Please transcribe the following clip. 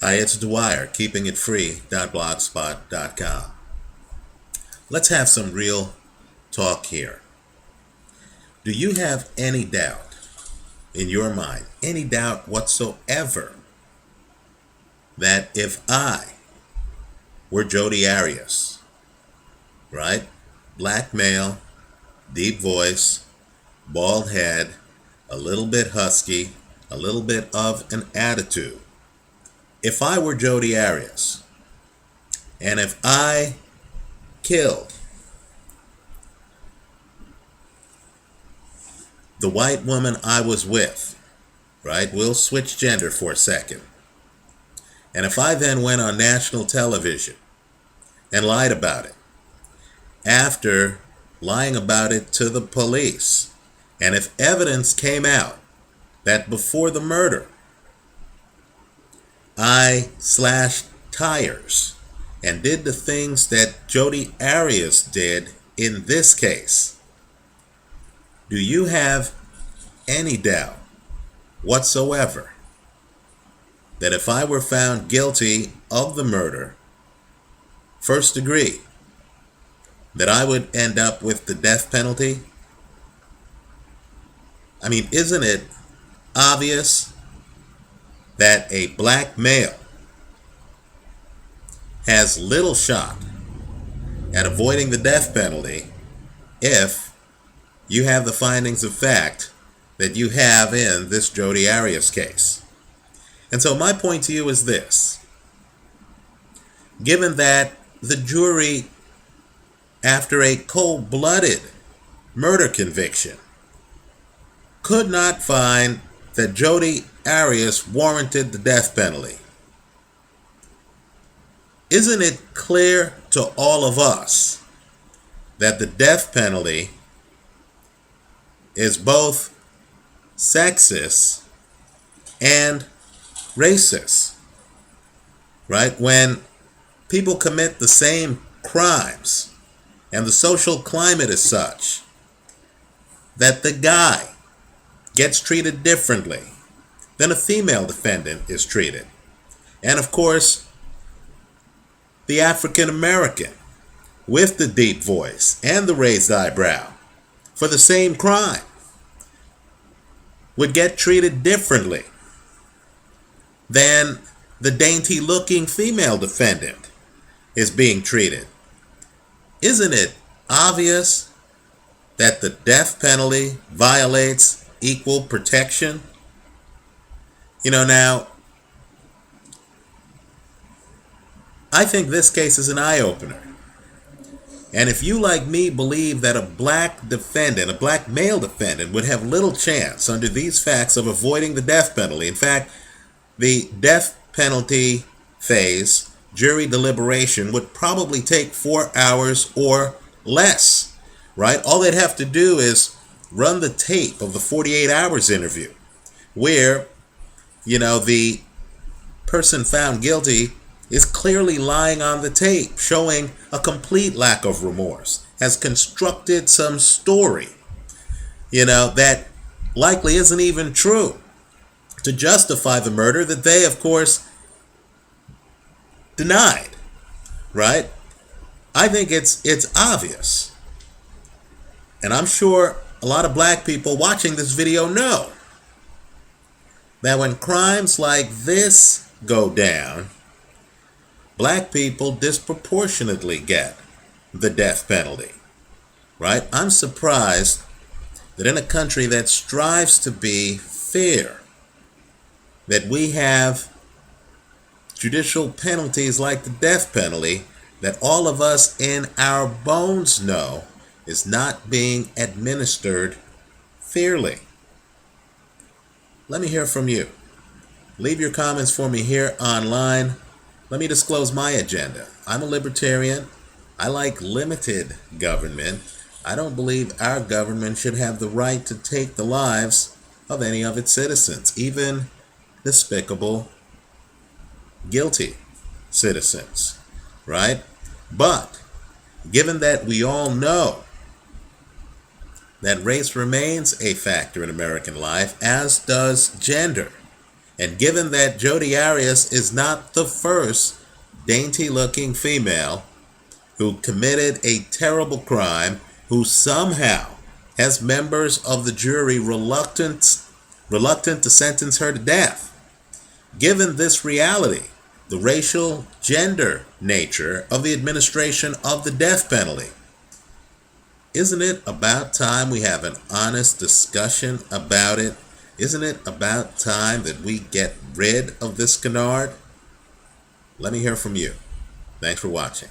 Hi, it's Dwyer, keepingitfree.blogspot.com. Let's have some real talk here. Do you have any doubt in your mind, any doubt whatsoever, that if I were Jody Arias, right? Black male, deep voice, bald head, a little bit husky, a little bit of an attitude. If I were Jody Arias, and if I killed the white woman I was with, right? We'll switch gender for a second. And if I then went on national television and lied about it, after lying about it to the police, and if evidence came out that before the murder, I slashed tires and did the things that Jody Arias did in this case, do you have any doubt whatsoever that if I were found guilty of the murder, first degree, that I would end up with the death penalty? I mean, isn't it obvious that a black male has little shot at avoiding the death penalty if you have the findings of fact that you have in this Jody Arias case? And so my point to you is this. Given that the jury, after a cold-blooded murder conviction, could not find that Jody Arias warranted the death penalty, isn't it clear to all of us that the death penalty is both sexist and racist, right? When people commit the same crimes and the social climate is such that the guy gets treated differently than a female defendant is treated. And of course, the African American with the deep voice and the raised eyebrow for the same crime would get treated differently than the dainty looking female defendant is being treated. Isn't it obvious that the death penalty violates equal protection? Now, I think this case is an eye-opener. And if you, like me, believe that a black male defendant, would have little chance under these facts of avoiding the death penalty. In fact, the death penalty phase, jury deliberation, would probably take 4 hours or less, right? All they'd have to do is run the tape of the 48 hours interview where, the person found guilty is clearly lying on the tape, showing a complete lack of remorse, has constructed some story, that likely isn't even true to justify the murder that they, of course, denied, right? I think it's obvious. And I'm sure a lot of black people watching this video know that when crimes like this go down, black people disproportionately get the death penalty, right? I'm surprised that in a country that strives to be fair, that we have judicial penalties like the death penalty that all of us in our bones know is not being administered fairly. Let me hear from you. Leave your comments for me here online. Let me disclose my agenda. I'm a libertarian. I like limited government. I don't believe our government should have the right to take the lives of any of its citizens, even despicable, guilty citizens, right? But given that we all know that race remains a factor in American life, as does gender, And given that Jody Arias is not the first dainty-looking female who committed a terrible crime, who somehow has members of the jury reluctant to sentence her to death, given this reality, the racial gender nature of the administration of the death penalty, isn't it about time we have an honest discussion about it? Isn't it about time that we get rid of this canard? Let me hear from you. Thanks for watching.